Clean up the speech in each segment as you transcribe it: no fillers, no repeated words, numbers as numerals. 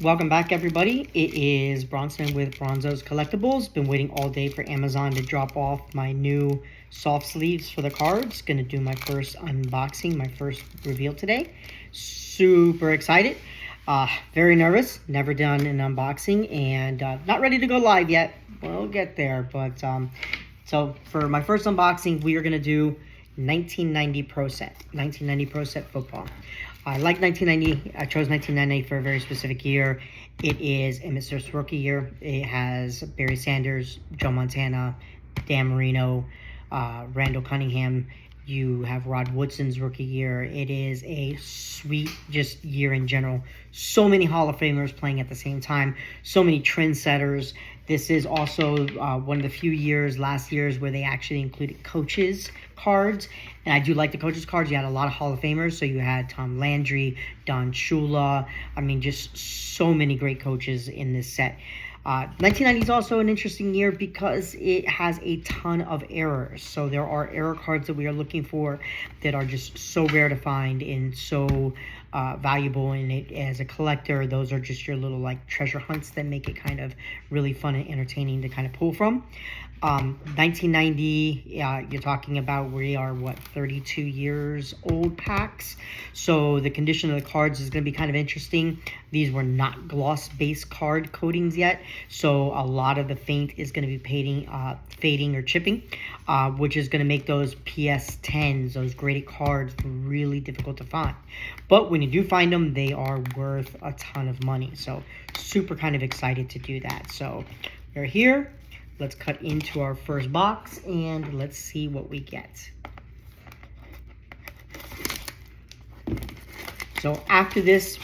Welcome back, everybody. It is Bronson with Bronzo's Collectibles. Been waiting all day for Amazon to drop off my new soft sleeves for the cards. Gonna do my first unboxing, my first reveal today. Super excited. Very nervous. Never done an unboxing and not ready to go live yet. We'll get there. But so for my first unboxing, we are gonna do 1990 Pro Set. 1990 Pro Set football. I like 1990. I chose 1990 for a very specific year. It is Emmitt Smith's rookie year. It has Barry Sanders, Joe Montana, Dan Marino, Randall Cunningham. You have Rod Woodson's rookie year. It is a sweet just year in general. So many Hall of Famers playing at the same time. So many trendsetters. This is also one of the few last years, where they actually included coaches cards. And I do like the coaches cards. You had a lot of Hall of Famers. So you had Tom Landry, Don Shula. I mean, just so many great coaches in this set. 1990 is also an interesting year because it has a ton of errors. So there are error cards that we are looking for that are just so rare to find and so valuable in it as a collector. Those are just your little like treasure hunts that make it kind of really fun and entertaining to kind of pull from. 1990, you're talking about, we are 32 years old packs, so the condition of the cards is going to be kind of interesting. These were not gloss based card coatings yet, so a lot of the paint is going to be fading or chipping, which is going to make those PS10s, those graded cards, really difficult to find. But when you do find them, they are worth a ton of money, so super kind of excited to do that. So we're here. Let's cut into our first box and let's see what we get. So after this,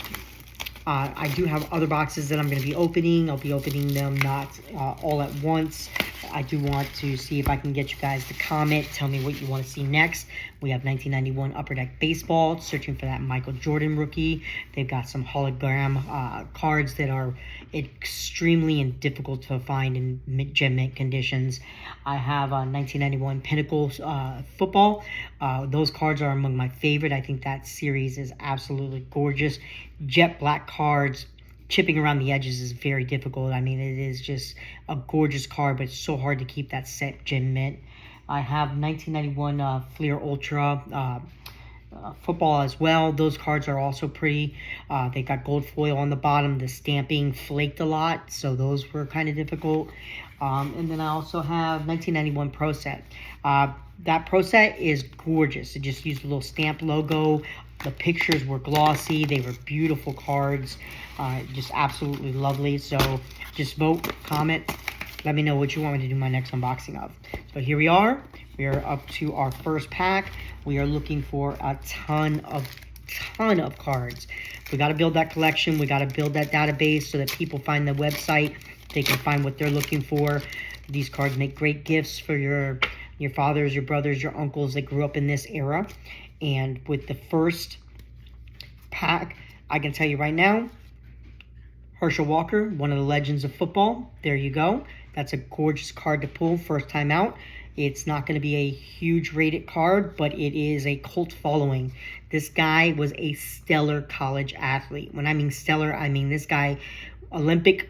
I do have other boxes that I'm going to be opening. I'll be opening them not all at once. I do want to see if I can get you guys to comment. Tell me what you want to see next. We have 1991 Upper Deck Baseball, searching for that Michael Jordan rookie. They've got some hologram cards that are extremely and difficult to find in gem mint conditions. I have 1991 Pinnacle football. Those cards are among my favorite. I think that series is absolutely gorgeous. Jet black cards. Chipping around the edges is very difficult. I mean, it is just a gorgeous card, but it's so hard to keep that set gem mint. I have 1991 Fleer Ultra football as well. Those cards are also pretty. They got gold foil on the bottom. The stamping flaked a lot, so those were kind of difficult. And then I also have 1991 Pro Set. That Pro Set is gorgeous. It just used a little stamp logo. The pictures were glossy. They were beautiful cards. Just absolutely lovely. So just vote, comment. Let me know what you want me to do my next unboxing of. So here we are. We are up to our first pack. We are looking for a ton of cards. We got to build that collection. We got to build that database so that people find the website. They can find what they're looking for. These cards make great gifts for your fathers, your brothers, your uncles that grew up in this era. And with the first pack, I can tell you right now, Herschel Walker, one of the legends of football. There you go. That's a gorgeous card to pull first time out. It's not going to be a huge rated card, but it is a cult following. This guy was a stellar college athlete. When I mean stellar, I mean this guy, Olympic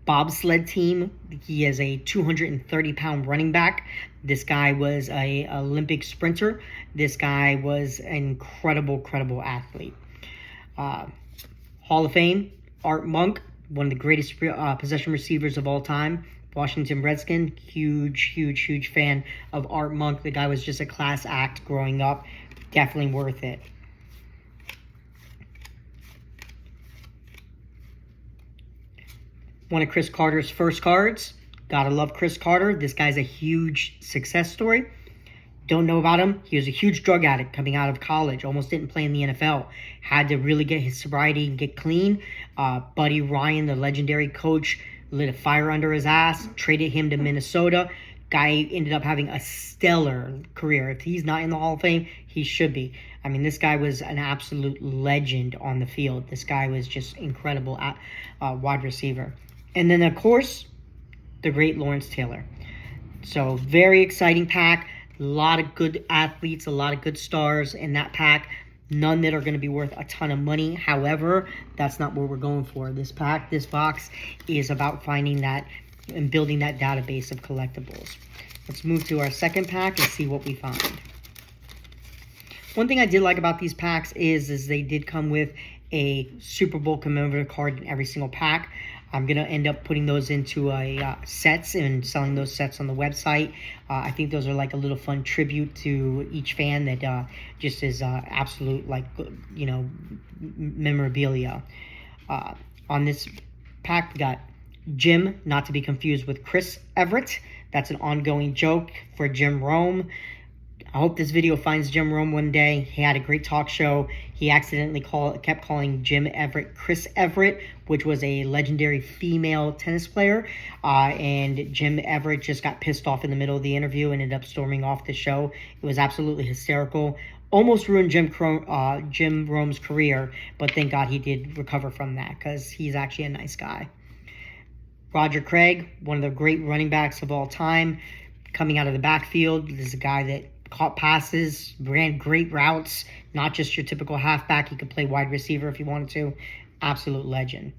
bobsled team. He is a 230-pound running back. This guy was a Olympic sprinter. This guy was an incredible athlete. Hall of Fame, Art Monk, one of the greatest possession receivers of all time. Washington Redskin, huge fan of Art Monk. The guy was just a class act growing up. Definitely worth it. One of Cris Carter's first cards. Gotta love Cris Carter. This guy's a huge success story. Don't know about him. He was a huge drug addict coming out of college. Almost didn't play in the NFL. Had to really get his sobriety and get clean. Buddy Ryan, the legendary coach, lit a fire under his ass. Traded him to Minnesota. Guy ended up having a stellar career. If he's not in the Hall of Fame, he should be. I mean, this guy was an absolute legend on the field. This guy was just incredible at wide receiver. And then, of course, the great Lawrence Taylor. So, very exciting pack. A lot of good athletes, a lot of good stars in that pack. None that are going to be worth a ton of money. However, that's not what we're going for. This box is about finding that and building that database of collectibles. Let's move to our second pack and see what we find. One thing I did like about these packs is they did come with a Super Bowl commemorative card in every single pack. I'm going to end up putting those into sets and selling those sets on the website. I think those are like a little fun tribute to each fan that just is absolute, like, you know, memorabilia. On this pack, we got Jim, not to be confused with Chris Everett. That's an ongoing joke for Jim Rome. I hope this video finds Jim Rome one day. He had a great talk show. He accidentally kept calling Jim Everett Chris Everett, which was a legendary female tennis player. And Jim Everett just got pissed off in the middle of the interview and ended up storming off the show. It was absolutely hysterical. Almost ruined Jim Rome's career, but thank God he did recover from that because he's actually a nice guy. Roger Craig, one of the great running backs of all time, coming out of the backfield. This is a guy that caught passes, ran great routes, not just your typical halfback. He could play wide receiver if he wanted to. Absolute legend.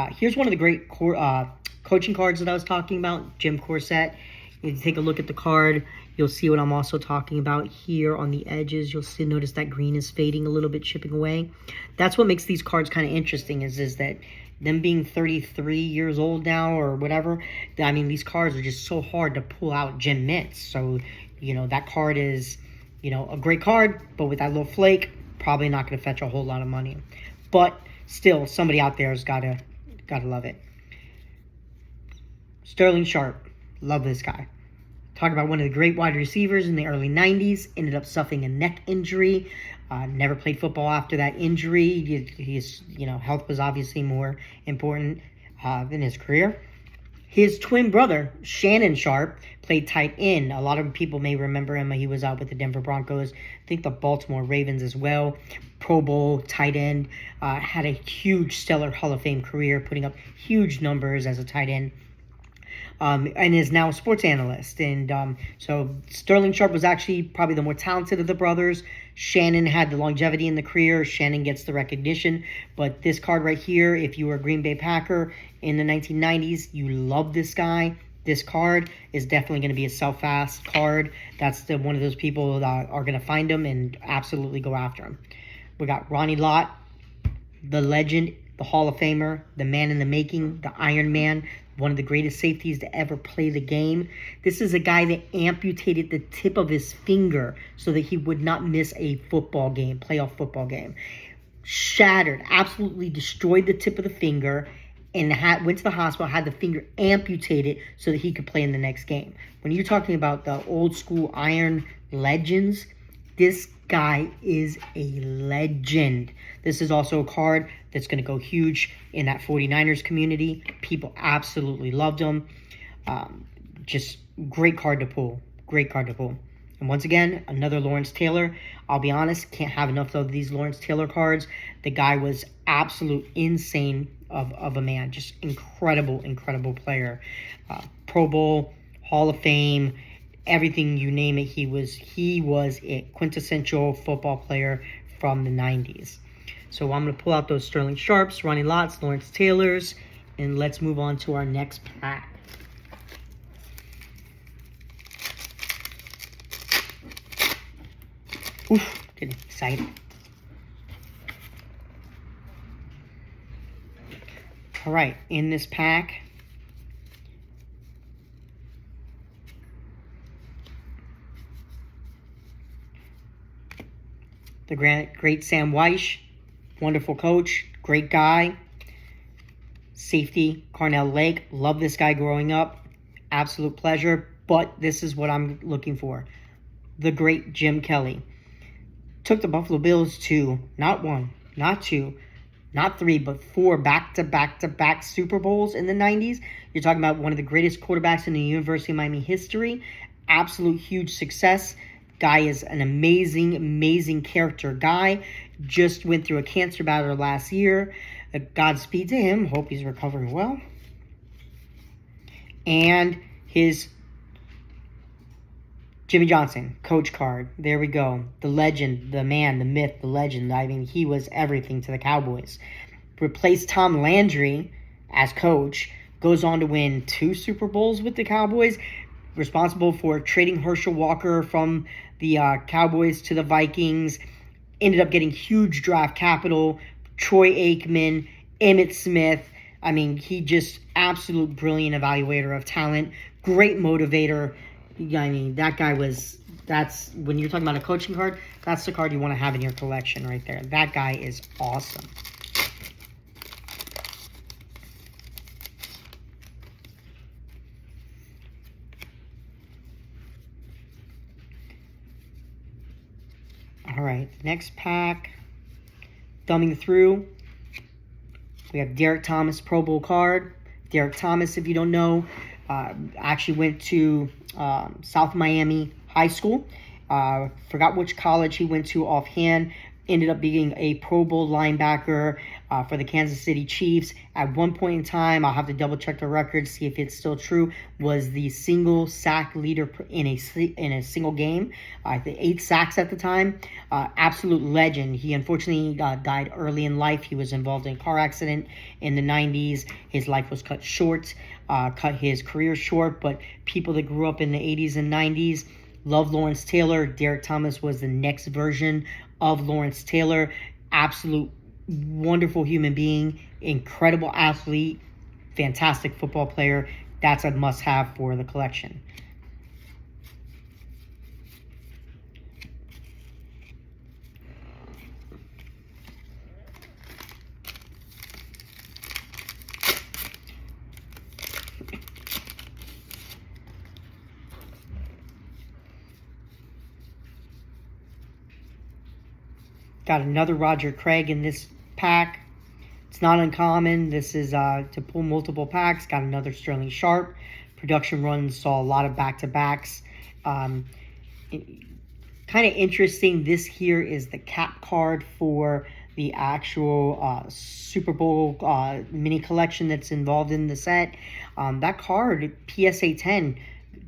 Here's one of the great coaching cards that I was talking about, Jim Corset. If you take a look at the card, you'll see what I'm also talking about here on the edges. You'll see, notice that green is fading a little bit, chipping away. That's what makes these cards kind of interesting is that them being 33 years old now or whatever, I mean, these cards are just so hard to pull out Jim mints. So, you know, that card is, you know, a great card, but with that little flake, probably not going to fetch a whole lot of money. But still, somebody out there has gotta love it. Sterling Sharpe, love this guy. Talk about one of the great wide receivers in the early 90s, ended up suffering a neck injury, never played football after that injury. His, you know, health was obviously more important than his career. His twin brother, Shannon Sharpe, played tight end. A lot of people may remember him. He was out with the Denver Broncos, I think the Baltimore Ravens as well. Pro Bowl tight end, had a huge stellar Hall of Fame career, putting up huge numbers as a tight end. And is now a sports analyst. And so Sterling Sharpe was actually probably the more talented of the brothers. Shannon had the longevity in the career. Shannon gets the recognition. But this card right here, if you were a Green Bay Packer in the 1990s, you love this guy. This card is definitely going to be a sell-fast card. That's one of those people that are going to find him and absolutely go after him. We got Ronnie Lott, the legend, the Hall of Famer, the man in the making, the Iron Man, one of the greatest safeties to ever play the game. This is a guy that amputated the tip of his finger so that he would not miss a football game, playoff football game. Shattered, absolutely destroyed the tip of the finger, and went to the hospital, had the finger amputated so that he could play in the next game. When you're talking about the old school Iron legends, this guy is a legend. This is also a card that's going to go huge in that 49ers community. People absolutely loved him. Just great card to pull. Great card to pull. And once again, another Lawrence Taylor. I'll be honest, can't have enough of these Lawrence Taylor cards. The guy was absolute insane of a man. Just incredible, incredible player. Pro Bowl, Hall of Fame, everything you name it, he was a quintessential football player from the 90s. So I'm going to pull out those Sterling Sharpes, Ronnie Lotts, Lawrence Taylors, and let's move on to our next pack. Oof, getting excited. All right, in this pack, the great Sam Weish, wonderful coach, great guy. Safety, Carnell Lake, love this guy growing up. Absolute pleasure, but this is what I'm looking for. The great Jim Kelly. Took the Buffalo Bills to not one, not two, not three, but four back-to-back Super Bowls in the 90s. You're talking about one of the greatest quarterbacks in the University of Miami history. Absolute huge success. Guy is an amazing, amazing character guy. Just went through a cancer battle last year. Godspeed to him. Hope he's recovering well. Jimmy Johnson, coach card. There we go. The legend, the man, the myth, the legend. I mean, he was everything to the Cowboys. Replaced Tom Landry as coach. Goes on to win 2 Super Bowls with the Cowboys. Responsible for trading Herschel Walker from the Cowboys to the Vikings. Ended up getting huge draft capital. Troy Aikman, Emmitt Smith. I mean, he just absolute brilliant evaluator of talent. Great motivator. I mean, that guy was, that's, when you're talking about a coaching card, that's the card you want to have in your collection right there. That guy is awesome. All right, next pack. Thumbing through. We have Derek Thomas Pro Bowl card. Derek Thomas, if you don't know, actually went to South Miami High School. Forgot which college he went to offhand. Ended up being a Pro Bowl linebacker for the Kansas City Chiefs. At one point in time, I'll have to double check the record, see if it's still true, was the single sack leader in a single game. The 8 sacks at the time. Absolute legend. He unfortunately died early in life. He was involved in a car accident in the 90s. His life was cut short, cut his career short, but people that grew up in the 80s and 90s love Lawrence Taylor. Derek Thomas was the next version of Lawrence Taylor. Absolute wonderful human being, incredible athlete, fantastic football player. That's a must-have for the collection. Got another Roger Craig in this pack. It's not uncommon. This is to pull multiple packs. Got another Sterling Sharp. Production runs saw a lot of back-to-backs. Kind of interesting. This here is the cap card for the actual Super Bowl mini collection that's involved in the set. That card, PSA 10,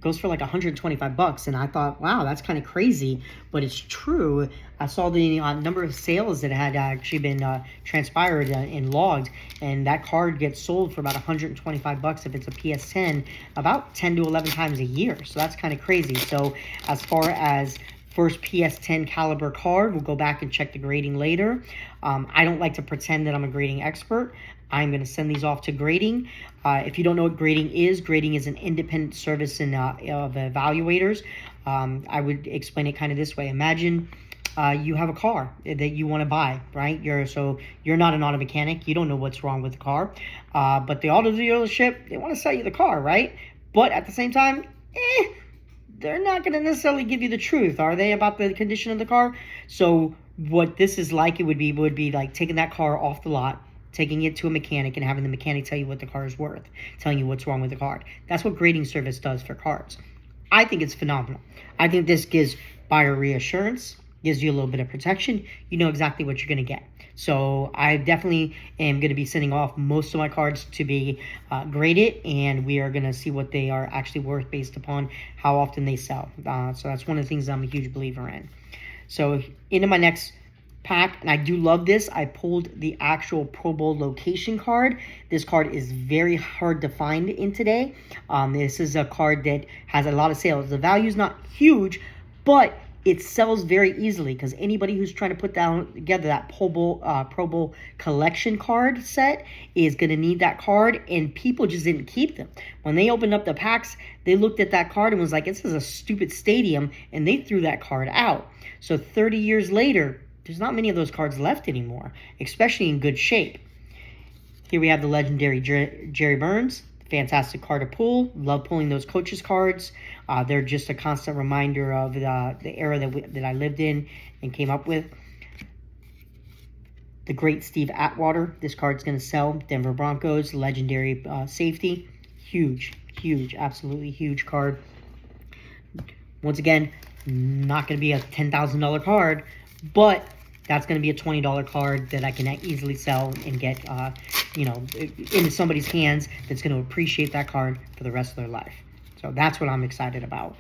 goes for like $125, and I thought, wow, that's kind of crazy, but it's true. I saw the number of sales that had actually been transpired and logged, and that card gets sold for about $125 if it's a PS10, about 10 to 11 times a year. So that's kind of crazy. So as far as first PS10 caliber card, we'll go back and check the grading later. I don't like to pretend that I'm a grading expert. I'm going to send these off to grading. If you don't know what grading is an independent service of evaluators. I would explain it kind of this way. Imagine you have a car that you want to buy, right? You're not an auto mechanic. You don't know what's wrong with the car. But the auto dealership, they want to sell you the car, right? But at the same time, they're not going to necessarily give you the truth, are they, about the condition of the car? So what this is like, it would be like taking that car off the lot, taking it to a mechanic, and having the mechanic tell you what the car is worth, telling you what's wrong with the car. That's what grading service does for cars. I think it's phenomenal. I think this gives buyer reassurance, gives you a little bit of protection. You know exactly what you're going to get. So I definitely am going to be sending off most of my cards to be graded, and we are going to see what they are actually worth based upon how often they sell. So that's one of the things I'm a huge believer in. So into my next pack, and I do love this. I pulled the actual Pro Bowl location card. This card is very hard to find in today. This is a card that has a lot of sales. The value is not huge, but it sells very easily because anybody who's trying to put together that Pro Bowl collection card set is going to need that card, and people just didn't keep them. When they opened up the packs, they looked at that card and was like, this is a stupid stadium, and they threw that card out. So 30 years later, there's not many of those cards left anymore, especially in good shape. Here we have the legendary Jerry Burns. Fantastic card to pull. Love pulling those coaches cards. They're just a constant reminder of the era that I lived in and came up with. The great Steve Atwater. This card's going to sell. Denver Broncos, legendary safety. Huge, absolutely huge card. Once again, not going to be a $10,000 card, but that's going to be a $20 card that I can easily sell and get, into somebody's hands that's going to appreciate that card for the rest of their life. So that's what I'm excited about.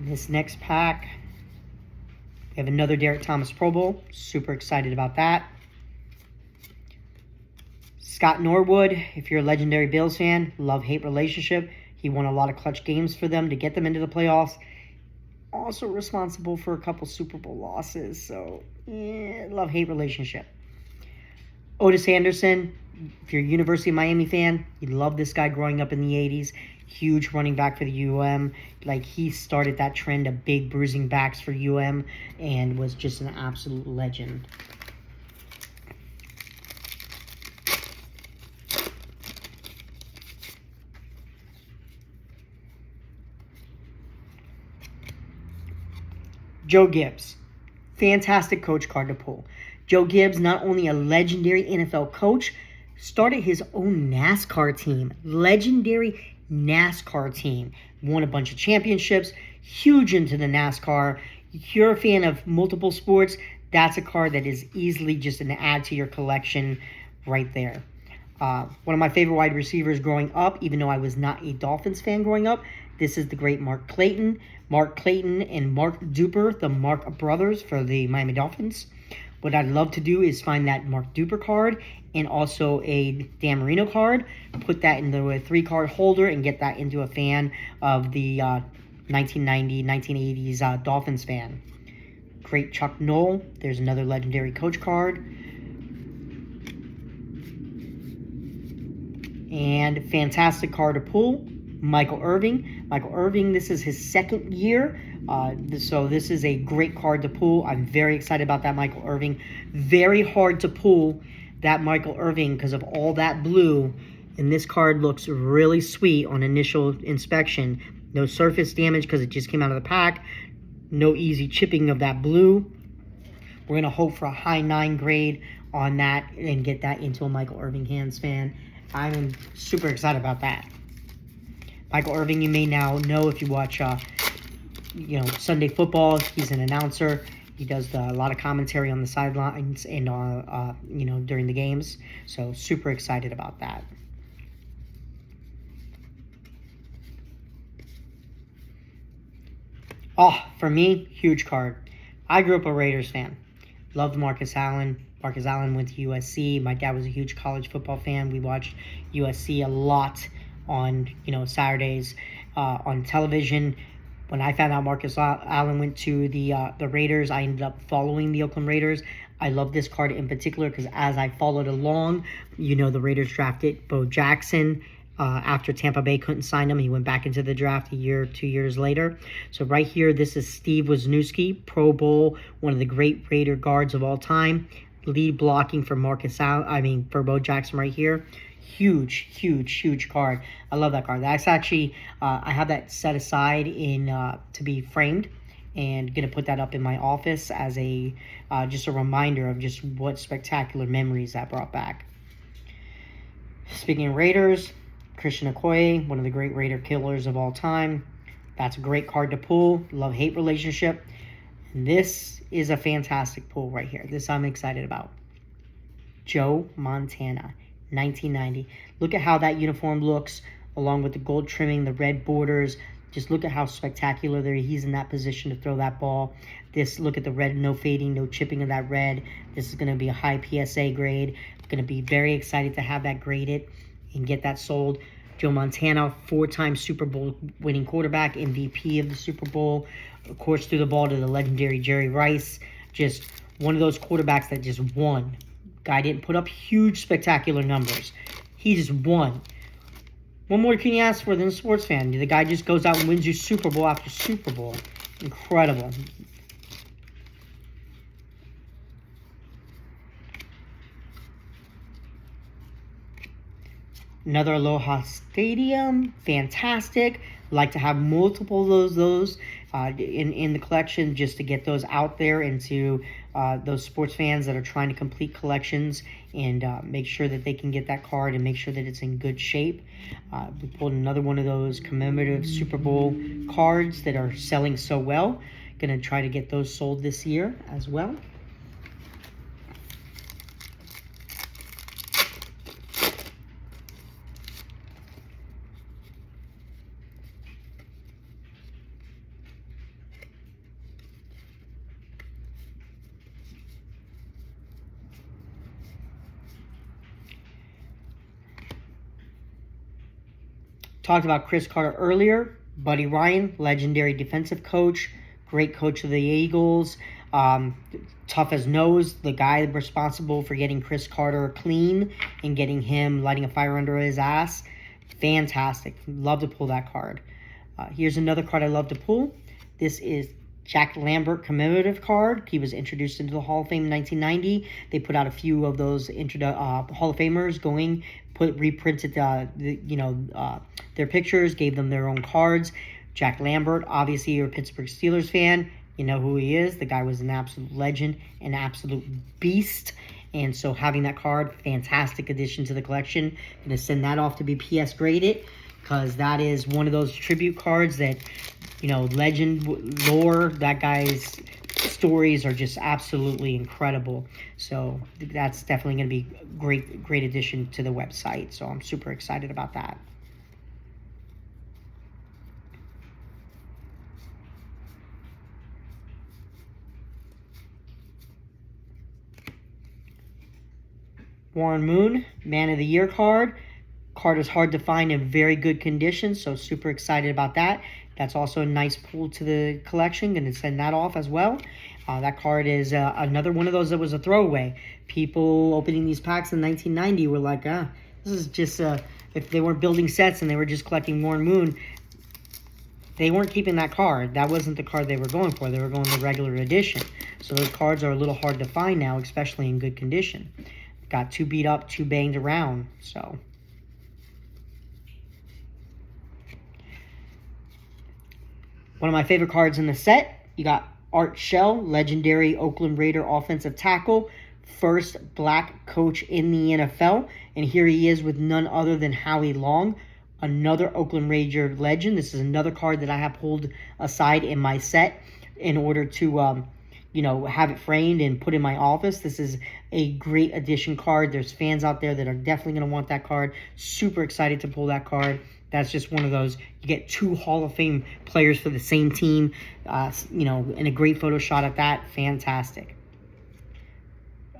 This next pack, we have another Derek Thomas Pro Bowl. Super excited about that. Scott Norwood, if you're a legendary Bills fan, love-hate relationship. He won a lot of clutch games for them to get them into the playoffs. Also responsible for a couple Super Bowl losses. So, love-hate relationship. Otis Anderson, if you're a University of Miami fan, you love this guy growing up in the 80s. Huge running back for the UM. Like, he started that trend of big bruising backs for UM and was just an absolute legend. Joe Gibbs, fantastic coach card to pull. Joe Gibbs, not only a legendary NFL coach, started his own NASCAR team. Legendary NASCAR team. Won a bunch of championships. Huge into the NASCAR. If you're a fan of multiple sports, that's a card that is easily just an add to your collection right there. One of my favorite wide receivers growing up, even though I was not a Dolphins fan growing up, this is the great Mark Clayton. Mark Clayton and Mark Duper, the Mark brothers for the Miami Dolphins. What I'd love to do is find that Mark Duper card and also a Dan Marino card, put that into a 3-card holder and get that into a fan of the 1990, 1980s Dolphins fan. Great Chuck Noll. There's another legendary coach card. And fantastic card to pull, Michael Irvin. Michael Irvin, this is his second year. So this is a great card to pull. I'm very excited about that Michael Irvin. Very hard to pull that Michael Irvin because of all that blue. And this card looks really sweet on initial inspection. No surface damage because it just came out of the pack. No easy chipping of that blue. We're going to hope for a high 9 grade on that and get that into a Michael Irvin hands fan. I'm super excited about that. Michael Irvin, you may now know if you watch Sunday football. He's an announcer. He does a lot of commentary on the sidelines and during the games. So super excited about that. Oh, for me, huge card. I grew up a Raiders fan. Loved Marcus Allen. Marcus Allen went to USC. My dad was a huge college football fan. We watched USC a lot on Saturdays on television. When I found out Marcus Allen went to the Raiders, I ended up following the Oakland Raiders. I love this card in particular because as I followed along, the Raiders drafted Bo Jackson. After Tampa Bay couldn't sign him, he went back into the draft 2 years later. So right here, this is Steve Wisniewski, Pro Bowl, one of the great Raider guards of all time. Lead blocking for for Bo Jackson right here. Huge card. I love that card. That's actually, I have that set aside to be framed and going to put that up in my office as just a reminder of just what spectacular memories that brought back. Speaking of Raiders, Christian Okoye, one of the great Raider killers of all time. That's a great card to pull. Love-hate relationship. And this is a fantastic pull right here. This I'm excited about. Joe Montana, 1990. Look at how that uniform looks, along with the gold trimming, the red borders. Just look at how spectacular he's in that position to throw that ball. Look at the red, no fading, no chipping of that red. This is going to be a high PSA grade. I'm going to be very excited to have that graded and get that sold. Joe Montana, 4-time Super Bowl winning quarterback, MVP of the Super Bowl. Of course, threw the ball to the legendary Jerry Rice. Just one of those quarterbacks that just won. Guy didn't put up huge, spectacular numbers. He just won. What more can you ask for than a sports fan? The guy just goes out and wins you Super Bowl after Super Bowl. Incredible. Another Aloha Stadium, fantastic. Like to have multiple of those in the collection just to get those out there into those sports fans that are trying to complete collections and make sure that they can get that card and make sure that it's in good shape. We pulled another one of those commemorative Super Bowl cards that are selling so well. Going to try to get those sold this year as well. Talked about Cris Carter earlier. Buddy Ryan, legendary defensive coach, great coach of the Eagles. Tough as nose, the guy responsible for getting Cris Carter clean and getting him lighting a fire under his ass. Fantastic. Love to pull that card. Here's another card I love to pull. This is Jack Lambert commemorative card. He was introduced into the Hall of Fame in 1990. They put out a few of those Hall of Famers going, reprinted their pictures, gave them their own cards. Jack Lambert, obviously you're a Pittsburgh Steelers fan. You know who he is. The guy was an absolute legend, an absolute beast. And so having that card, fantastic addition to the collection. Going to send that off to be PS graded, because that is one of those tribute cards that, legend lore, that guy's stories are just absolutely incredible. So that's definitely going to be great addition to the website. So I'm super excited about that. Warren Moon, Man of the Year card. Card is hard to find in very good condition, so super excited about that. That's also a nice pull to the collection. Going to send that off as well. That card is another one of those that was a throwaway. People opening these packs in 1990 were like, this is just, if they weren't building sets and they were just collecting Warren Moon, they weren't keeping that card. That wasn't the card they were going for. They were going the regular edition. So those cards are a little hard to find now, especially in good condition. Got too beat up, too banged around. So one of my favorite cards in the set, you got Art Shell, legendary Oakland Raider offensive tackle, first black coach in the NFL. And here he is with none other than Howie Long, another Oakland Raider legend. This is another card that I have pulled aside in my set in order to have it framed and put in my office. This is a great addition card. There's fans out there that are definitely going to want that card. Super excited to pull that card. That's just one of those, you get two Hall of Fame players for the same team, and a great photo shot at that. Fantastic.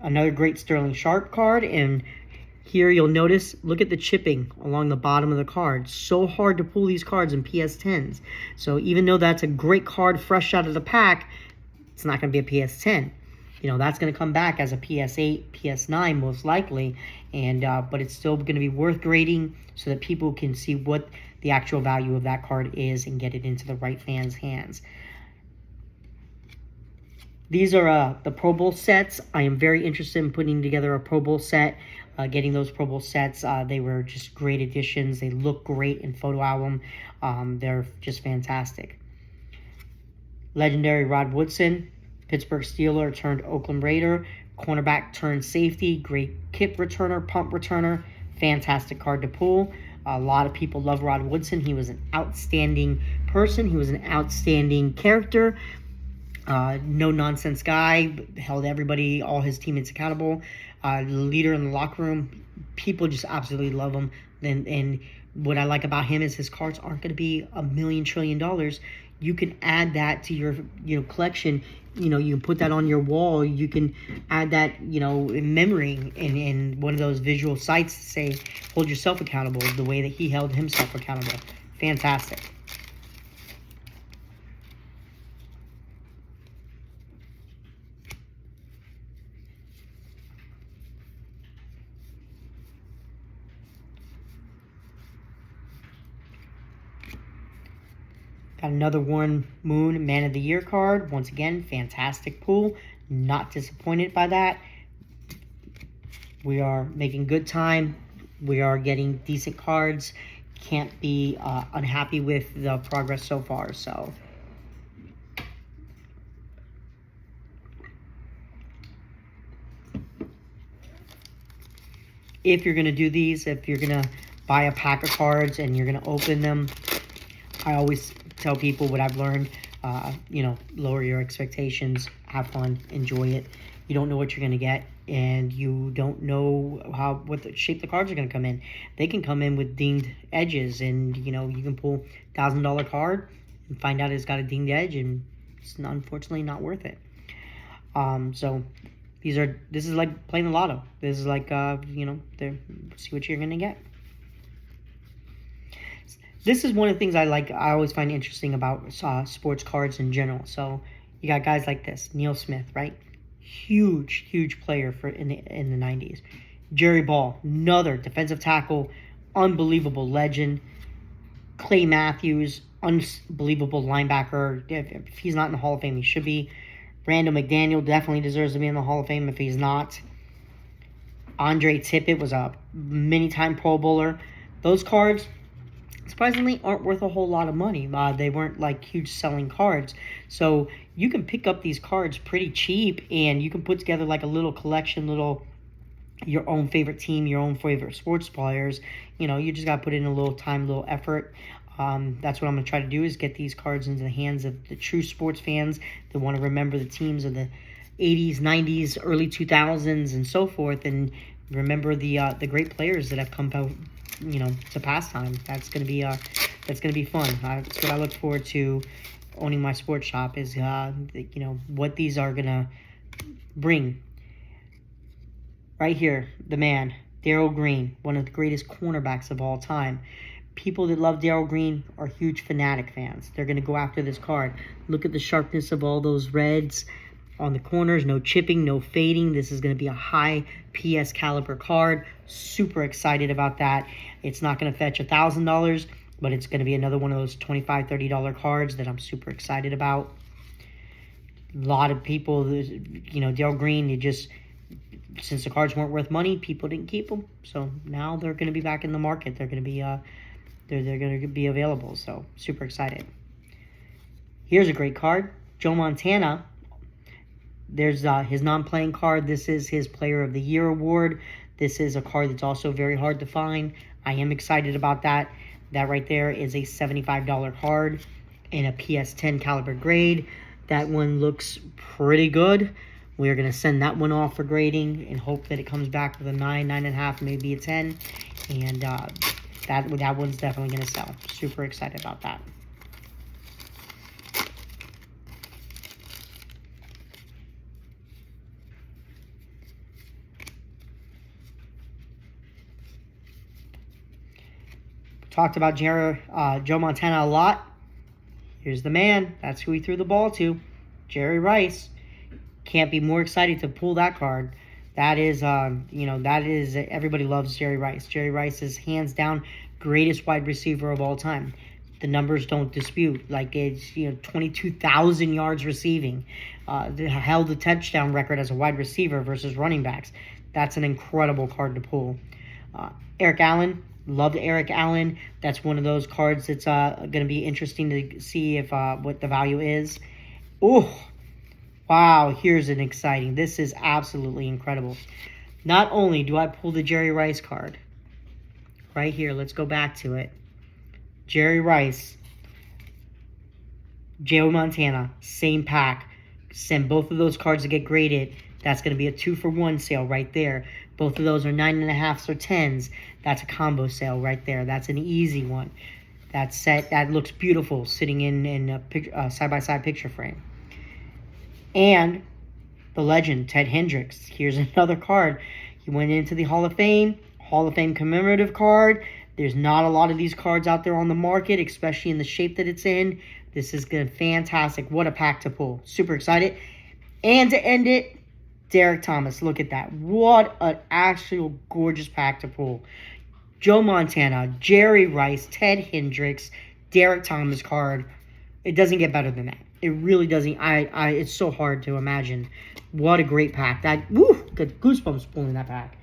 Another great Sterling Sharp card, and here you'll notice, look at the chipping along the bottom of the card. So hard to pull these cards in PS10s. So even though that's a great card fresh out of the pack, it's not going to be a PS10. That's going to come back as a PS8, PS9 most likely, and but it's still going to be worth grading so that people can see what the actual value of that card is and get it into the right fans' hands. These are the Pro Bowl sets. I am very interested in putting together a Pro Bowl set, getting those Pro Bowl sets. They were just great additions. They look great in photo album. They're just fantastic. Legendary Rod Woodson, Pittsburgh Steeler turned Oakland Raider, cornerback turned safety, great kick returner, punt returner, fantastic card to pull. A lot of people love Rod Woodson. He was an outstanding person. He was an outstanding character. No-nonsense guy, held everybody, all his teammates accountable. Leader in the locker room. People just absolutely love him. And what I like about him is his cards aren't going to be $1 million trillion. You can add that to your collection. You can put that on your wall. You can add that in memory in one of those visual sites to say, hold yourself accountable the way that he held himself accountable. Fantastic. Got another Warren Moon Man of the Year card. Once again, fantastic pull. Not disappointed by that. We are making good time. We are getting decent cards. Can't be unhappy with the progress so far. So, if you're going to do these, if you're going to buy a pack of cards and you're going to open them, I always tell people what I've learned. Lower your expectations, have fun, enjoy it. You don't know what you're going to get, and you don't know what the shape the cards are going to come in. They can come in with dinged edges, and you can pull $1,000 card and find out it's got a dinged edge, and it's unfortunately not worth it. So this is like playing the lotto. This is like see what you're going to get. This is one of the things I always find interesting about sports cards in general. So you got guys like this, Neil Smith, right? Huge player in the 90s. Jerry Ball, another defensive tackle, unbelievable legend. Clay Matthews, unbelievable linebacker. If he's not in the Hall of Fame, he should be. Randall McDaniel definitely deserves to be in the Hall of Fame if he's not. Andre Tippett was a many-time Pro Bowler. Those cards, surprisingly, aren't worth a whole lot of money. They weren't like huge selling cards. So you can pick up these cards pretty cheap, and you can put together like a little collection, your own favorite team, your own favorite sports players. You just got to put in a little time, a little effort. That's what I'm going to try to do, is get these cards into the hands of the true sports fans that want to remember the teams of the 80s, 90s, early 2000s, and so forth, and remember the great players that have come out, to pastime. That's going to be fun. That's what I look forward to owning my sports shop, is what these are going to bring. Right here, the man, Darrell Green, one of the greatest cornerbacks of all time. People that love Darrell Green are huge Fanatic fans. They're going to go after this card. Look at the sharpness of all those reds on the corners. No chipping, no fading. This is going to be a high PS caliber card. Super excited about that. It's not going to fetch $1,000, but it's going to be another one of those $25, $30 cards that I'm super excited about. A lot of people, Darrell Green, since the cards weren't worth money, people didn't keep them. So now they're going to be back in the market. They're going to be they're going to be available. So super excited. Here's a great card, Joe Montana. There's his non-playing card. This is his Player of the Year award. This is a card that's also very hard to find. I am excited about that. That right there is a $75 card in a PS10 caliber grade. That one looks pretty good. We're going to send that one off for grading and hope that it comes back with a 9, 9.5, maybe a 10. And that one's definitely going to sell. Super excited about that. Talked about Joe Montana a lot. Here's the man. That's who he threw the ball to. Jerry Rice. Can't be more excited to pull that card. That is, everybody loves Jerry Rice. Jerry Rice is hands down greatest wide receiver of all time. The numbers don't dispute. Like, it's 22,000 yards receiving. Held the touchdown record as a wide receiver versus running backs. That's an incredible card to pull. Eric Allen. Loved Eric Allen. That's one of those cards that's going to be interesting to see if what the value is. Oh, wow, here's an exciting. This is absolutely incredible. Not only do I pull the Jerry Rice card, right here, let's go back to it. Jerry Rice, Joe Montana, same pack. Send both of those cards to get graded. That's going to be a 2-for-1 sale right there. Both of those are 9.5s or 10s. That's a combo sale right there. That's an easy one. That looks beautiful sitting in a side-by-side picture frame. And the legend, Ted Hendricks. Here's another card. He went into the Hall of Fame commemorative card. There's not a lot of these cards out there on the market, especially in the shape that it's in. This is good, fantastic. What a pack to pull. Super excited. And to end it, Derek Thomas. Look at that. What an actual gorgeous pack to pull. Joe Montana, Jerry Rice, Ted Hendricks, Derek Thomas card. It doesn't get better than that. It really doesn't. It's so hard to imagine. What a great pack. Good goosebumps pulling that pack.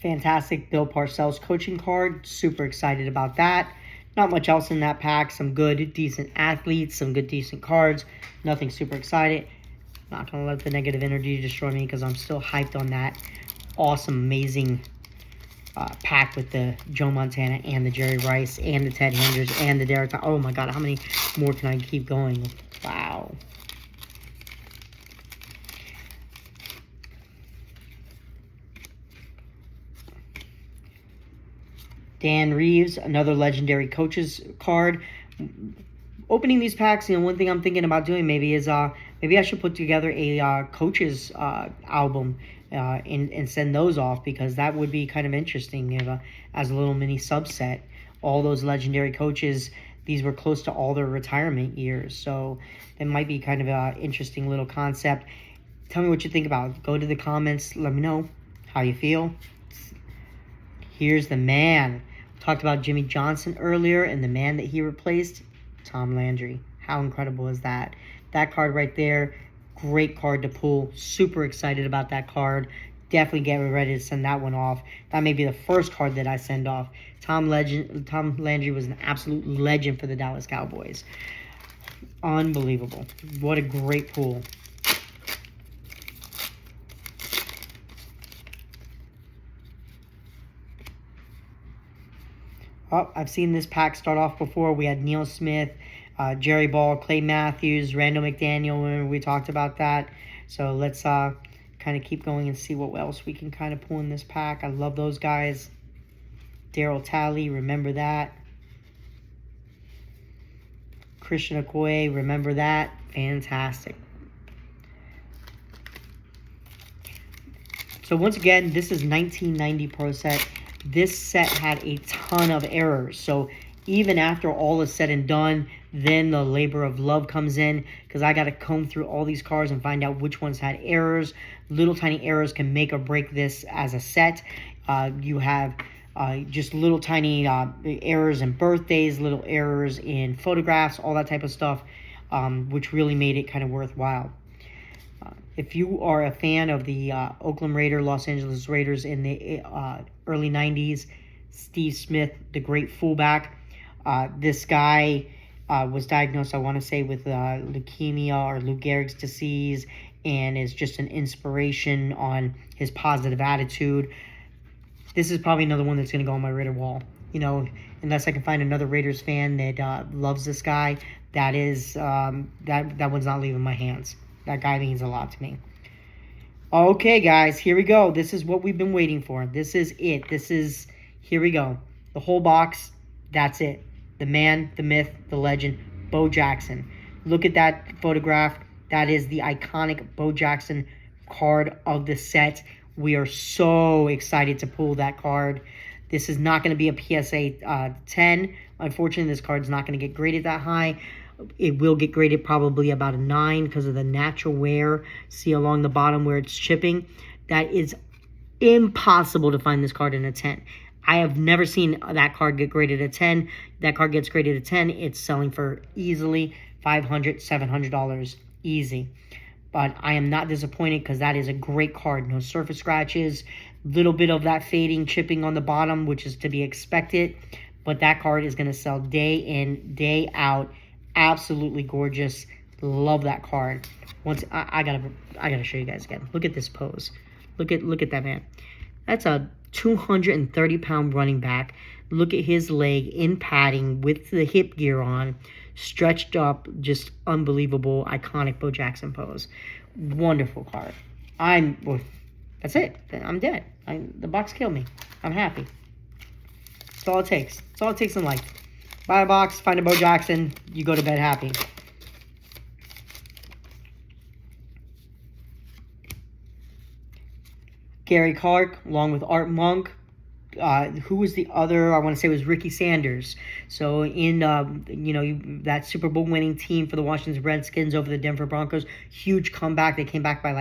Fantastic Bill Parcells coaching card. Super excited about that. Not much else in that pack. Some good, decent athletes. Some good, decent cards. Nothing super excited. Not going to let the negative energy destroy me because I'm still hyped on that awesome, amazing pack with the Joe Montana and the Jerry Rice and the Ted Hendricks and the Derek. Oh my God, how many more can I keep going? Wow. Dan Reeves, another legendary coaches card. Opening these packs, one thing I'm thinking about doing maybe is maybe I should put together a coaches album and send those off, because that would be kind of interesting as a little mini subset. All those legendary coaches, these were close to all their retirement years, so it might be kind of an interesting little concept. Tell me what you think about it. Go to the comments. Let me know how you feel. Here's the man. We talked about Jimmy Johnson earlier, and the man that he replaced, Tom Landry. How incredible is that? That card right there, great card to pull. Super excited about that card. Definitely get ready to send that one off. That may be the first card that I send off. Tom Landry was an absolute legend for the Dallas Cowboys. Unbelievable. What a great pull. Oh, I've seen this pack start off before. We had Neil Smith, Jerry Ball, Clay Matthews, Randall McDaniel, when we talked about that. So let's kind of keep going and see what else we can kind of pull in this pack. I love those guys. Daryl Talley, remember that. Christian Okoye, remember that. Fantastic. So once again, this is 1990 Pro Set. This set had a ton of errors. So even after all is said and done, then the labor of love comes in, because I got to comb through all these cards and find out which ones had errors. Little tiny errors can make or break this as a set. You have just little tiny errors in birthdays, little errors in photographs, all that type of stuff, which really made it kind of worthwhile. If you are a fan of the Oakland Raiders, Los Angeles Raiders in the early 90s, Steve Smith, the great fullback, this guy was diagnosed, I want to say, with leukemia or Lou Gehrig's disease, and is just an inspiration on his positive attitude. This is probably another one that's going to go on my Raider wall. Unless I can find another Raiders fan that loves this guy, that one's not leaving my hands. That guy means a lot to me. Okay, guys, here we go. This is what we've been waiting for. This is it. Here we go. The whole box, that's it. The man, the myth, the legend, Bo Jackson. Look at that photograph. That is the iconic Bo Jackson card of the set. We are so excited to pull that card. This is not going to be a PSA 10. Unfortunately, this card's not going to get graded that high. It will get graded probably about a 9 because of the natural wear. See along the bottom where it's chipping? That is impossible to find this card in a 10. I have never seen that card get graded a 10. That card gets graded a 10. It's selling for easily $500, $700 easy. But I am not disappointed, because that is a great card. No surface scratches. Little bit of that fading, chipping on the bottom, which is to be expected. But that card is going to sell day in, day out. Absolutely gorgeous. Love that card. Once I gotta show you guys again. Look at this pose. Look at that man. That's a 230-pound running back. Look at his leg in padding with the hip gear on, stretched up. Just unbelievable, iconic Bo Jackson pose. Wonderful card. That's it. I'm dead. The box killed me. I'm happy. That's all it takes. That's all it takes in life. Buy a box, find a Bo Jackson, you go to bed happy. Gary Clark, along with Art Monk. Who was the other? I want to say it was Ricky Sanders. So in that Super Bowl winning team for the Washington Redskins over the Denver Broncos, huge comeback. They came back by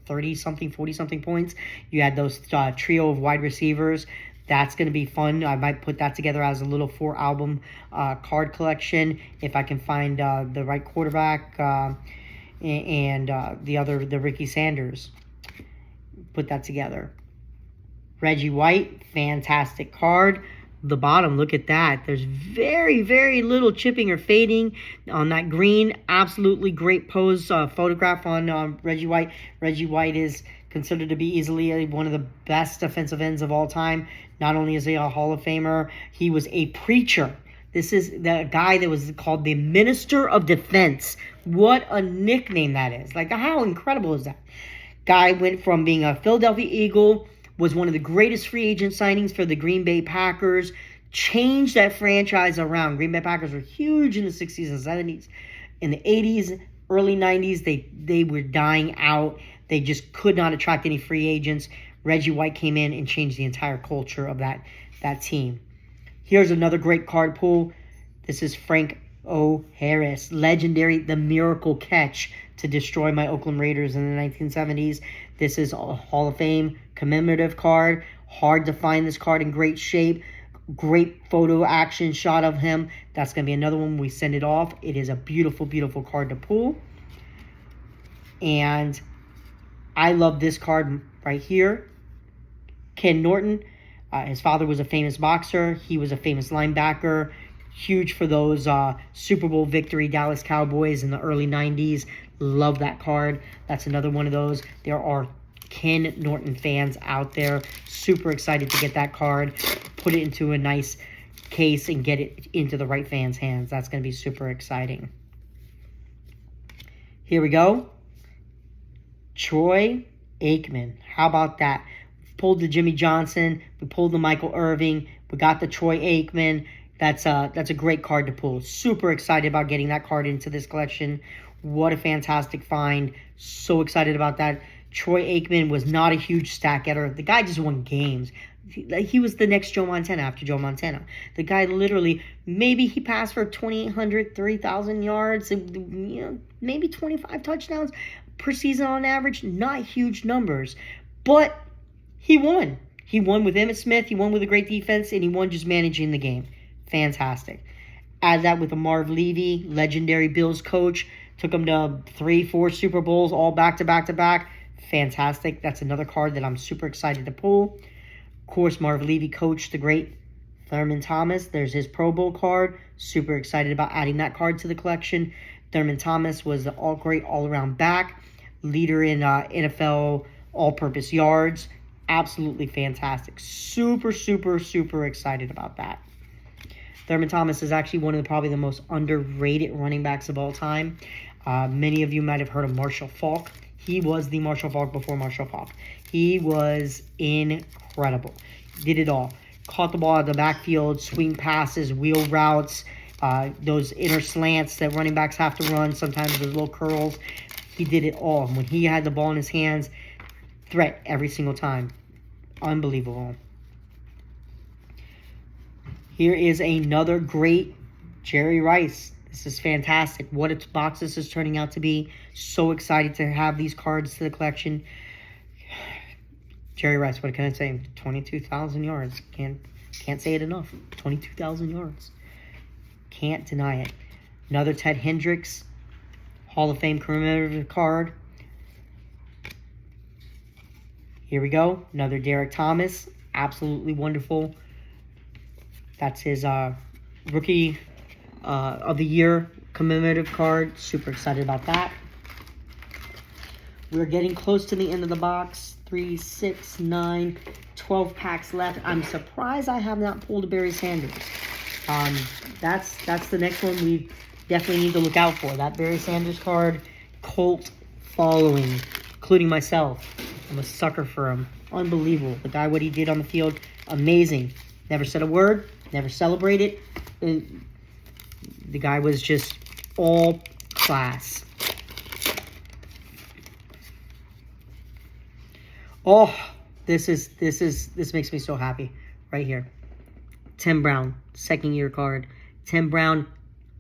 30-something, 40-something points. You had those trio of wide receivers. That's going to be fun. I might put that together as a little 4-album card collection if I can find the right quarterback and the Ricky Sanders. Put that together. Reggie White, fantastic card. The bottom, look at that. There's very, very little chipping or fading on that green. Absolutely great pose photograph on Reggie White. Reggie White is considered to be easily one of the best defensive ends of all time. Not only is he a Hall of Famer, he was a preacher. This is the guy that was called the Minister of Defense. What a nickname that is. How incredible is that? Guy went from being a Philadelphia Eagle, was one of the greatest free agent signings for the Green Bay Packers, changed that franchise around. Green Bay Packers were huge in the 60s and 70s. In the 80s, early 90s, they were dying out. They just could not attract any free agents. Reggie White came in and changed the entire culture of that team. Here's another great card pull. This is Frank O. Harris, legendary, the miracle catch to destroy my Oakland Raiders in the 1970s. This is a Hall of Fame commemorative card. Hard to find this card in great shape. Great photo action shot of him. That's going to be another one when we send it off. It is a beautiful, beautiful card to pull. And I love this card right here. Ken Norton. His father was a famous boxer. He was a famous linebacker. Huge for those Super Bowl victory Dallas Cowboys in the early 90s. Love that card. That's another one of those. There are Ken Norton fans out there. Super excited to get that card. Put it into a nice case and get it into the right fans' hands. That's going to be super exciting. Here we go. Troy Aikman. How about that? Pulled the Jimmy Johnson. We pulled the Michael Irving. We got the Troy Aikman. That's a great card to pull. Super excited about getting that card into this collection. What a fantastic find. So excited about that. Troy Aikman was not a huge stat getter. The guy just won games. He was the next Joe Montana after Joe Montana. The guy literally, maybe he passed for 2,800, 3,000 yards, maybe 25 touchdowns per season on average. Not huge numbers. But he won. He won with Emmitt Smith. He won with a great defense. And he won just managing the game. Fantastic. Add that with a Marv Levy, legendary Bills coach. Took him to 3-4 Super Bowls, all back-to-back-to-back. Fantastic. That's another card that I'm super excited to pull. Of course, Marv Levy coached the great Thurman Thomas. There's his Pro Bowl card. Super excited about adding that card to the collection. Thurman Thomas was the great all-around back. Leader in NFL all-purpose yards. Absolutely fantastic. Super, super, super excited about that. Thurman Thomas is actually one of probably the most underrated running backs of all time. Many of you might have heard of Marshall Faulk. He was the Marshall Faulk before Marshall Faulk. He was incredible. Did it all. Caught the ball out of the backfield, swing passes, wheel routes, those inner slants that running backs have to run, sometimes those little curls. He did it all. When he had the ball in his hands, threat every single time. Unbelievable. Here is another great Jerry Rice. This is fantastic. What a box this is turning out to be. So excited to have these cards to the collection. Jerry Rice, what can I say? 22,000 yards. Can't say it enough. 22,000 yards. Can't deny it. Another Ted Hendricks Hall of Fame commemorative card. Here we go. Another Derek Thomas. Absolutely wonderful. That's his Rookie of the Year commemorative card. Super excited about that. We're getting close to the end of the box. 3, 6, 9, 12 packs left. I'm surprised I have not pulled a Barry Sanders. That's the next one we definitely need to look out for. That Barry Sanders card, cult following, including myself. I'm a sucker for him. Unbelievable. The guy, what he did on the field, amazing. Never said a word, never celebrated. The guy was just all class. Oh, this makes me so happy right here. Tim Brown, second year card. Tim Brown,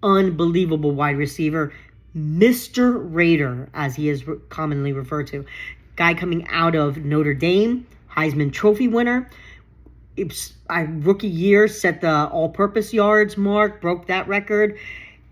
unbelievable wide receiver. Mr. Raider, as he is commonly referred to. Guy coming out of Notre Dame, Heisman Trophy winner. Rookie year, set the all-purpose yards mark, broke that record.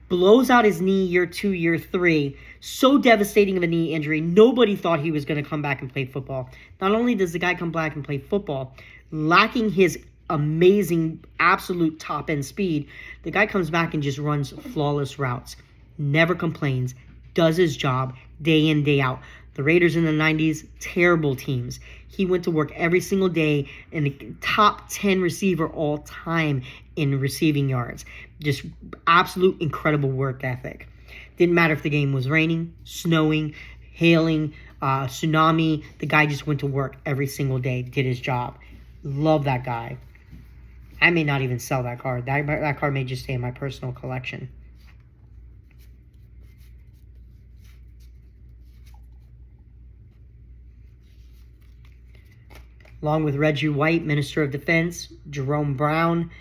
Blows out his knee year 2, year 3. So devastating of a knee injury. Nobody thought he was going to come back and play football. Not only does the guy come back and play football, lacking his amazing, absolute top-end speed, the guy comes back and just runs flawless routes. Never complains. Does his job day in, day out. The Raiders in the 90s, terrible teams. He went to work every single day and the top 10 receiver all time in receiving yards. Just absolute incredible work ethic. Didn't matter if the game was raining, snowing, hailing, tsunami. The guy just went to work every single day, did his job. Love that guy. I may not even sell that card. That card may just stay in my personal collection. Along with Reggie White, Minister of Defense, Jerome Brown.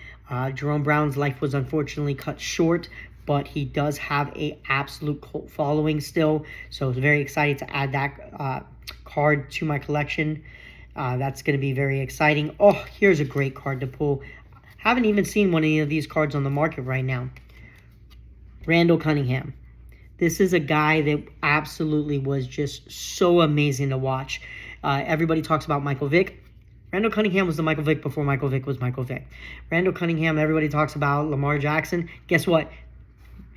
Jerome Brown's life was unfortunately cut short, but he does have a absolute cult following still. So I was very excited to add that card to my collection. That's going to be very exciting. Oh, here's a great card to pull. Haven't even seen one of any of these cards on the market right now. Randall Cunningham. This is a guy that absolutely was just so amazing to watch. Everybody talks about Michael Vick. Randall Cunningham was the Michael Vick before Michael Vick was Michael Vick. Randall Cunningham, everybody talks about Lamar Jackson. Guess what?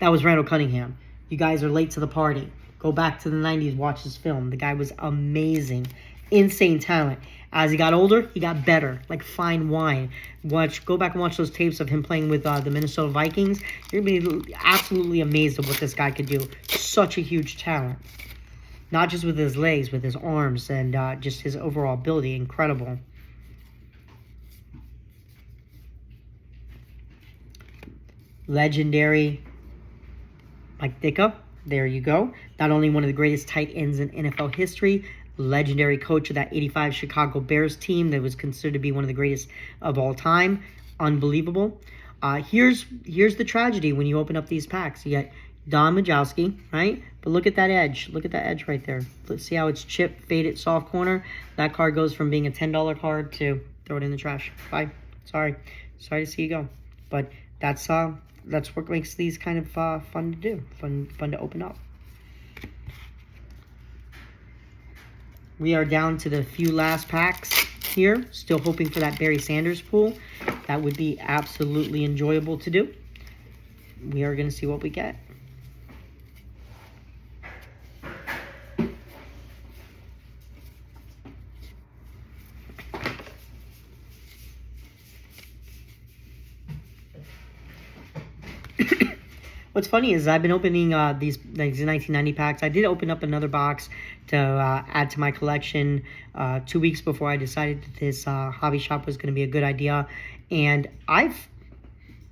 That was Randall Cunningham. You guys are late to the party. Go back to the 90s, watch this film. The guy was amazing. Insane talent. As he got older, he got better, like fine wine. Go back and watch those tapes of him playing with the Minnesota Vikings. You're going to be absolutely amazed at what this guy could do. Such a huge talent. Not just with his legs, with his arms, and just his overall ability. Incredible. Legendary Mike Ditka. There you go. Not only one of the greatest tight ends in NFL history, legendary coach of that 85 Chicago Bears team that was considered to be one of the greatest of all time. Unbelievable. Here's the tragedy when you open up these packs. You get Don Majkowski, right? But look at that edge. Look at that edge right there. Let's see how it's chipped, faded, soft corner. That card goes from being a $10 card to throw it in the trash. Bye. Sorry to see you go. But that's what makes these kind of fun to do. Fun to open up. We are down to the few last packs here. Still hoping for that Barry Sanders pool. That would be absolutely enjoyable to do. We are going to see what we get. What's funny is I've been opening these 1990 packs. I did open up another box to add to my collection 2 weeks before I decided that this hobby shop was going to be a good idea. And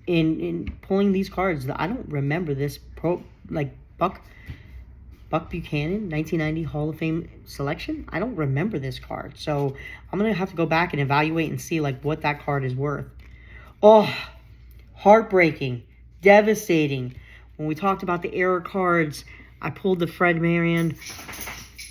in pulling these cards, I don't remember this Buck Buchanan 1990 Hall of Fame selection. I don't remember this card, so I'm gonna have to go back and evaluate and see like what that card is worth. Oh, heartbreaking, devastating. When we talked about the error cards, I pulled the Fred Marion.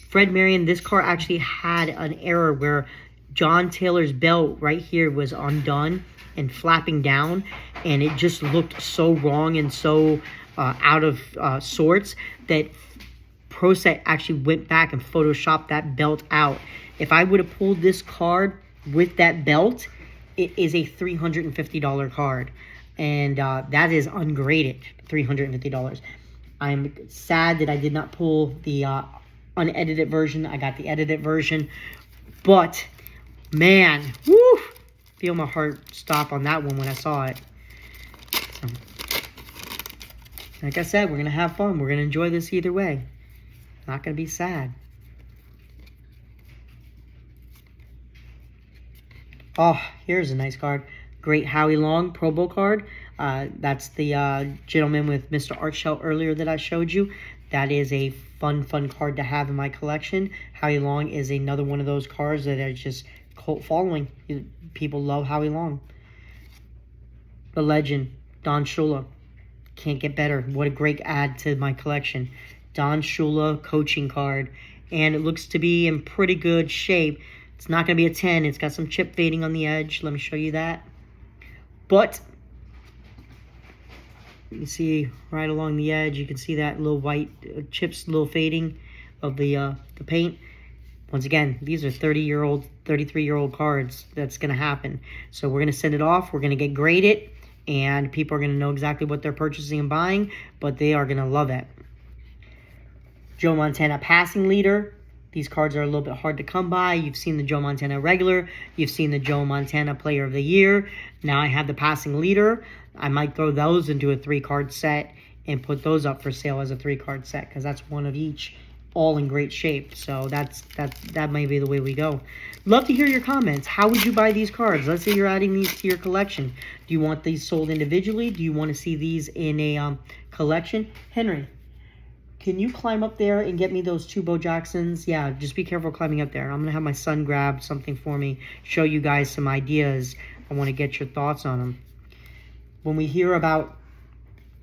Fred Marion, this card actually had an error where John Taylor's belt right here was undone and flapping down, and it just looked so wrong and so out of sorts that ProSet actually went back and photoshopped that belt out. If I would have pulled this card with that belt, it is a $350 card. And that is ungraded, $350. I'm sad that I did not pull the unedited version. I got the edited version. But, man, woo! Feel my heart stop on that one when I saw it. So, like I said, we're going to have fun. We're going to enjoy this either way. Not going to be sad. Oh, here's a nice card. Great Howie Long Pro Bowl card. That's the gentleman with Mr. Art Shell earlier that I showed you. That is a fun card to have in my collection. Howie Long is another one of those cards that are just cult following. People love Howie Long. The legend, Don Shula. Can't get better. What a great add to my collection. Don Shula coaching card. And it looks to be in pretty good shape. It's not going to be a 10. It's got some chip fading on the edge. Let me show you that. But you can see right along the edge, you can see that little white chips, little fading of the paint. Once again, these are 30-year-old, 33-year-old cards. That's going to happen. So we're going to send it off. We're going to get graded, and people are going to know exactly what they're purchasing and buying, but they are going to love it. Joe Montana passing leader. These cards are a little bit hard to come by. You've seen the Joe Montana regular. You've seen the Joe Montana player of the year. Now I have the passing leader. I might throw those into a 3-card set and put those up for sale as a 3-card set because that's one of each all in great shape. So that might be the way we go. Love to hear your comments. How would you buy these cards? Let's say you're adding these to your collection. Do you want these sold individually? Do you want to see these in a collection? Henry, can you climb up there and get me those 2 Bo Jacksons? Yeah, just be careful climbing up there. I'm going to have my son grab something for me, show you guys some ideas. I want to get your thoughts on them. When we hear about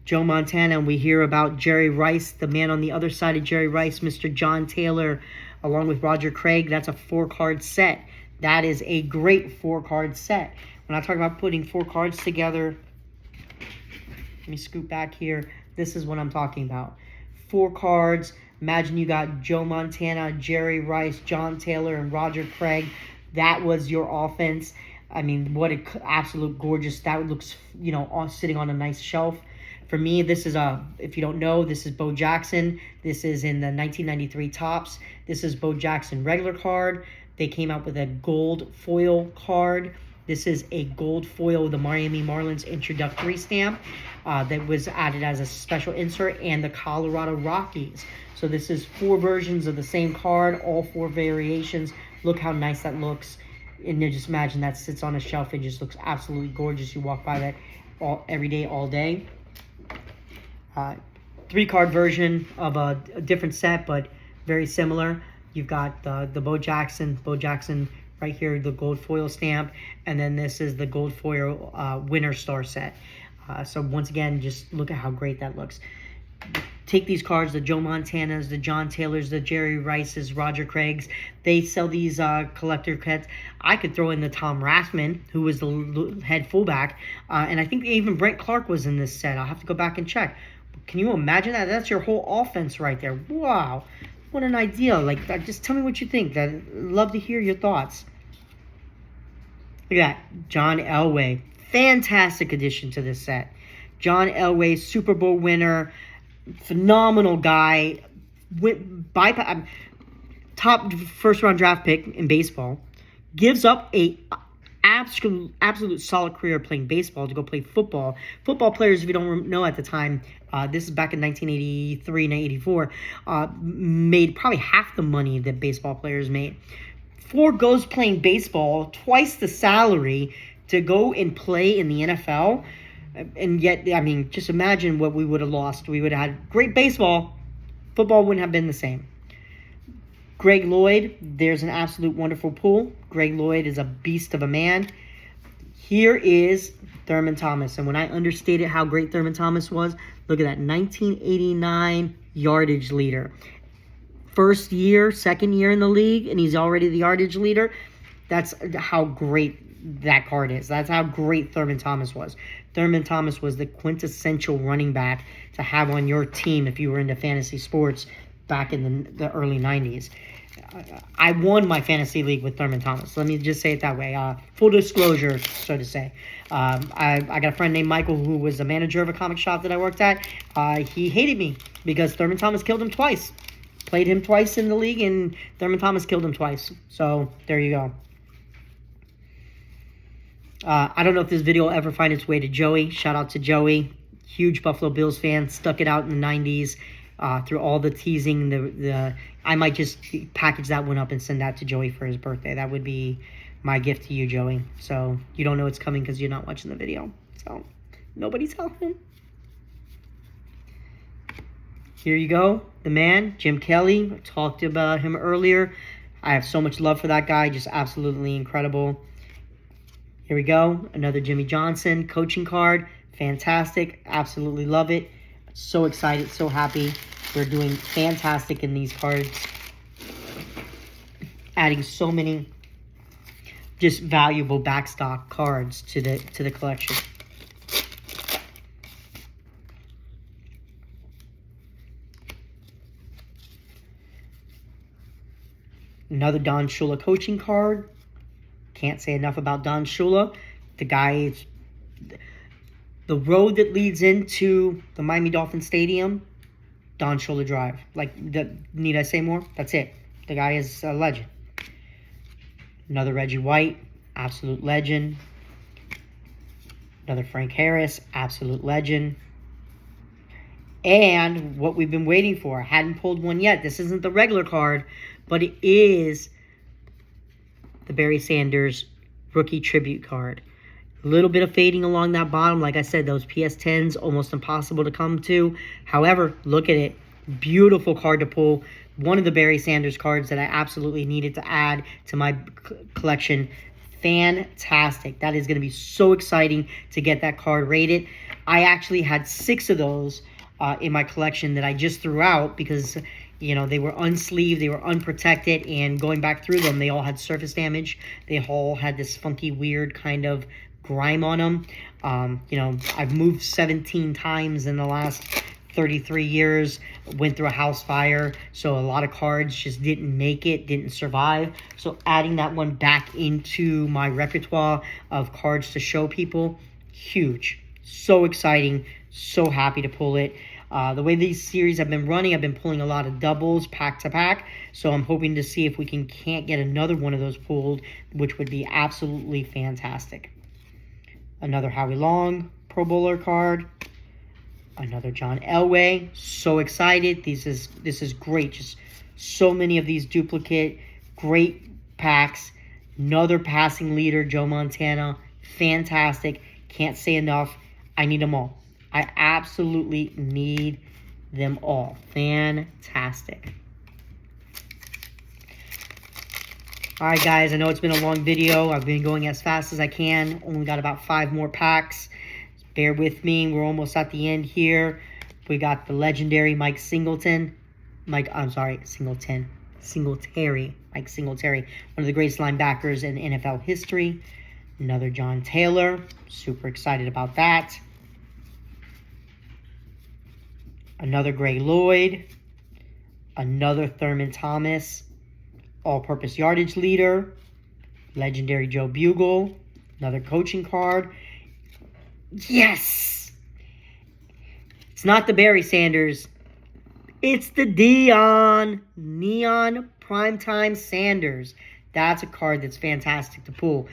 Joe Montana and we hear about Jerry Rice, the man on the other side of Jerry Rice, Mr. John Taylor, along with Roger Craig, that's a 4-card set. That is a great 4-card set. When I talk about putting 4 cards together, let me scoot back here. This is what I'm talking about. 4 cards. Imagine you got Joe Montana, Jerry Rice, John Taylor, and Roger Craig. That was your offense. I mean, what an absolute gorgeous. That looks, you know, sitting on a nice shelf. For me, this is if you don't know, this is Bo Jackson. This is in the 1993 Topps. This is Bo Jackson regular card. They came out with a gold foil card. This is a gold foil, the Miami Marlins introductory stamp that was added as a special insert, and the Colorado Rockies. So this is 4 versions of the same card, all 4 variations. Look how nice that looks. And you just imagine that sits on a shelf. It just looks absolutely gorgeous. You walk by that every day, all day. 3-card version of a different set, but very similar. You've got the Bo Jackson right here, the gold foil stamp, and then this is the gold foil Winter Star set. So once again, just look at how great that looks. Take these cards, the Joe Montanas, the John Taylors, the Jerry Rices, Roger Craigs. They sell these collector kits. I could throw in the Tom Rathman, who was the head fullback, and I think even Brent Clark was in this set. I'll have to go back and check. Can you imagine that? That's your whole offense right there. Wow. What an idea. Like, just tell me what you think. I'd love to hear your thoughts. Look at that. John Elway. Fantastic addition to this set. John Elway, Super Bowl winner. Phenomenal guy. Top first-round draft pick in baseball. Gives up a absolute solid career playing baseball to go play football. Football players, if you don't know at the time, this is back in 1983 and 84, made probably half the money that baseball players made. Goes playing baseball, twice the salary to go and play in the NFL. And yet, I mean, just imagine what we would have lost. We would have had great baseball. Football wouldn't have been the same. Greg Lloyd, there's an absolute wonderful pull. Greg Lloyd is a beast of a man. Here is Thurman Thomas. And when I understated how great Thurman Thomas was, look at that, 1989 yardage leader. First year, second year in the league, and he's already the yardage leader. That's how great that card is. That's how great Thurman Thomas was. Thurman Thomas was the quintessential running back to have on your team if you were into fantasy sports back in the early 90s. I won my fantasy league with Thurman Thomas. Let me just say it that way. Full disclosure, so to say. I got a friend named Michael who was the manager of a comic shop that I worked at. He hated me because Thurman Thomas killed him twice. Played him twice in the league, and Thurman Thomas killed him twice. So, there you go. I don't know if this video will ever find its way to Joey. Shout out to Joey. Huge Buffalo Bills fan. Stuck it out in the 90s. Through all the teasing. I might just package that one up and send that to Joey for his birthday. That would be my gift to you, Joey. So, you don't know it's coming because you're not watching the video. So, nobody tell him. Here you go. The man, Jim Kelly. I talked about him earlier. I have so much love for that guy. Just absolutely incredible. Here we go. Another Jimmy Johnson coaching card. Fantastic. Absolutely love it. So excited. So happy. They're doing fantastic in these cards. Adding so many just valuable backstock cards to the collection. Another Don Shula coaching card. Can't say enough about Don Shula. The guy is... The road that leads into the Miami Dolphins Stadium, Don Shula Drive. Need I say more? That's it. The guy is a legend. Another Reggie White, absolute legend. Another Frank Harris, absolute legend. And what we've been waiting for. I hadn't pulled one yet. This isn't the regular card, but it is the Barry Sanders rookie tribute card. A little bit of fading along that bottom. Like I said, those PS10s, almost impossible to come to. However, look at it. Beautiful card to pull. One of the Barry Sanders cards that I absolutely needed to add to my collection. Fantastic. That is going to be so exciting to get that card rated. I actually had 6 of those in my collection that I just threw out because, you know, they were unsleeved, they were unprotected, and going back through them, they all had surface damage. They all had this funky, weird kind of grime on them. You know, I've moved 17 times in the last 33 years, went through a house fire, so a lot of cards just didn't make it, didn't survive. So adding that one back into my repertoire of cards to show people, huge. So exciting, so happy to pull it. The way these series have been running, I've been pulling a lot of doubles, pack to pack, so I'm hoping to see if we can't get another one of those pulled, which would be absolutely fantastic. Another Howie Long Pro Bowler card. Another John Elway. So excited. This is great. Just so many of these duplicate, great packs. Another passing leader, Joe Montana. Fantastic. Can't say enough. I need them all. I absolutely need them all. Fantastic. Alright guys, I know it's been a long video. I've been going as fast as I can. Only got about 5 more packs. Bear with me. We're almost at the end here. We got the legendary Mike Singleton. Singletary. Mike Singletary. One of the greatest linebackers in NFL history. Another John Taylor. Super excited about that. Another Gray Lloyd. Another Thurman Thomas. All-purpose yardage leader. Legendary Joe Bugle. Another coaching card. Yes! It's not the Barry Sanders. It's the Neon Primetime Sanders. That's a card that's fantastic to pull.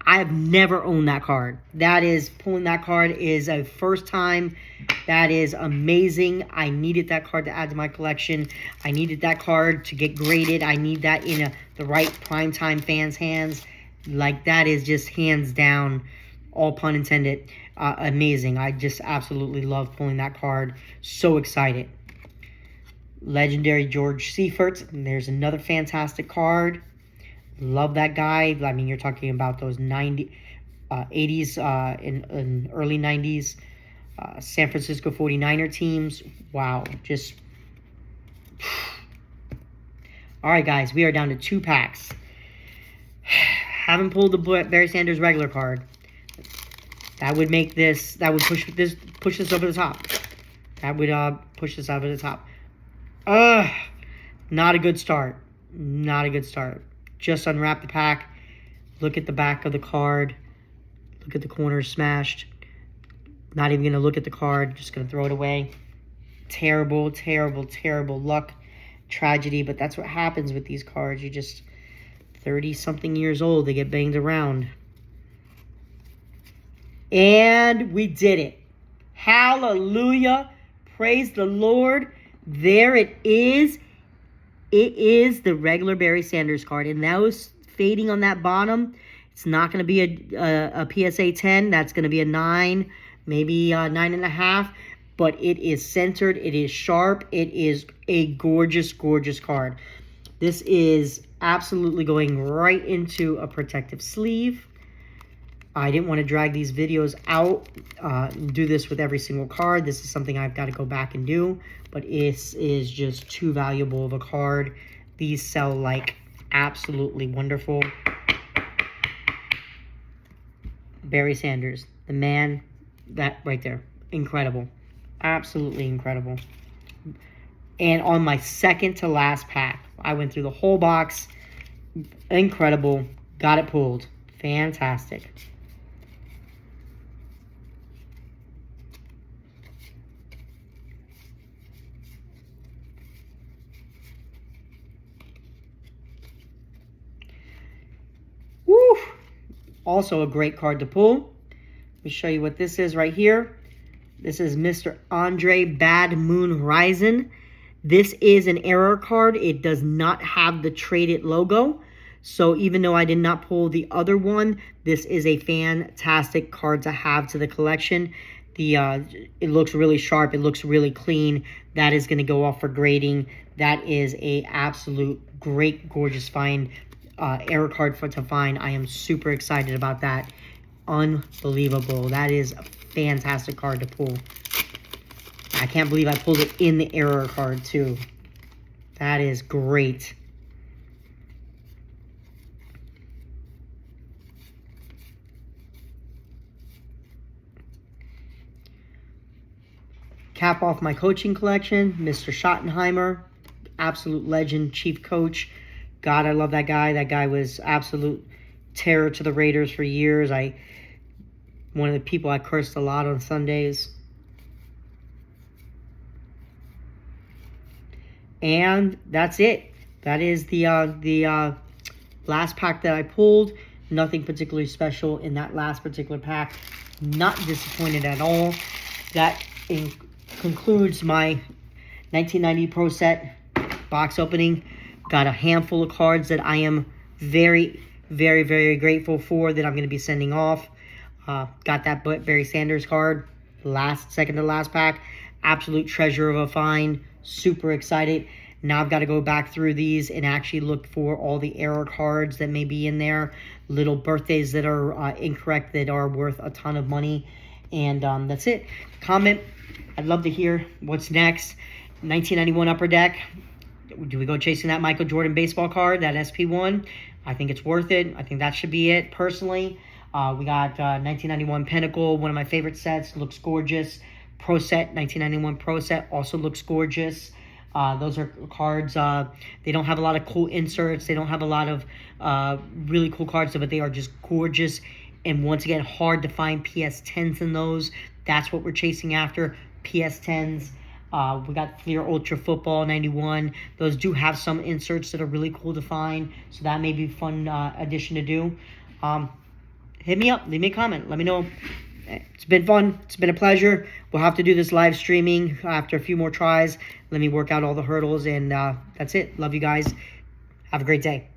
I have never owned that card. Pulling that card is a first time. That is amazing. I needed that card to add to my collection. I needed that card to get graded. I need that in the right primetime fans' hands. Like, that is just hands down, all pun intended, amazing. I just absolutely love pulling that card. So excited. Legendary George Seifert. There's another fantastic card. Love that guy. I mean, you're talking about those 80s and early 90s San Francisco 49er teams. Wow. Just. All right, guys. We are down to 2 packs. Haven't pulled the Barry Sanders regular card. That would make this. That would push this over the top. That would push this over the top. Not a good start. Not a good start. Just unwrap the pack. Look at the back of the card. Look at the corners smashed. Not even going to look at the card. Just going to throw it away. Terrible, terrible, terrible luck. Tragedy. But that's what happens with these cards. You just 30-something years old. They get banged around. And we did it. Hallelujah. Praise the Lord. There it is. It is the regular Barry Sanders card. And that was fading on that bottom. It's not going to be a PSA 10. That's going to be a 9, maybe 9.5. But it is centered. It is sharp. It is a gorgeous, gorgeous card. This is absolutely going right into a protective sleeve. I didn't want to drag these videos out, do this with every single card. This is something I've got to go back and do, but it is just too valuable of a card. These sell like absolutely wonderful. Barry Sanders, the man, that right there, incredible. Absolutely incredible. And on my second to last pack, I went through the whole box. Incredible. Got it pulled. Fantastic. Also a great card to pull. Let me show you what this is right here. This is Mr. Andre Bad Moon Rising. This is an error card. It does not have the traded logo. So even though I did not pull the other one, this is a fantastic card to have to the collection. It looks really sharp. It looks really clean. That is going to go off for grading. That is a absolute great, gorgeous find. Error card to find. I am super excited about that. Unbelievable. That is a fantastic card to pull. I can't believe I pulled it in the error card too. That is great. Cap off my coaching collection, Mr. Schottenheimer, absolute legend, chief coach. God, I love that guy. That guy was absolute terror to the Raiders for years. One of the people I cursed a lot on Sundays. And that's it. That is the last pack that I pulled. Nothing particularly special in that last particular pack. Not disappointed at all. That concludes my 1990 Pro Set box opening. Got a handful of cards that I am very, very, very grateful for that I'm going to be sending off. Got that Barry Sanders card, second to last pack. Absolute treasure of a find. Super excited. Now I've got to go back through these and actually look for all the error cards that may be in there. Little birthdays that are incorrect that are worth a ton of money. And that's it. Comment. I'd love to hear what's next. 1991 Upper Deck. Do we go chasing that Michael Jordan baseball card, that SP1? I think it's worth it. I think that should be it, personally. We got 1991 Pinnacle, one of my favorite sets. Looks gorgeous. Pro Set, 1991 Pro Set, also looks gorgeous. Those are cards. They don't have a lot of cool inserts. They don't have a lot of really cool cards, but they are just gorgeous. And once again, hard to find PS10s in those. That's what we're chasing after, PS10s. We got Fleer Ultra Football 91. Those do have some inserts that are really cool to find. So that may be a fun addition to do. Hit me up. Leave me a comment. Let me know. It's been fun. It's been a pleasure. We'll have to do this live streaming after a few more tries. Let me work out all the hurdles. And that's it. Love you guys. Have a great day.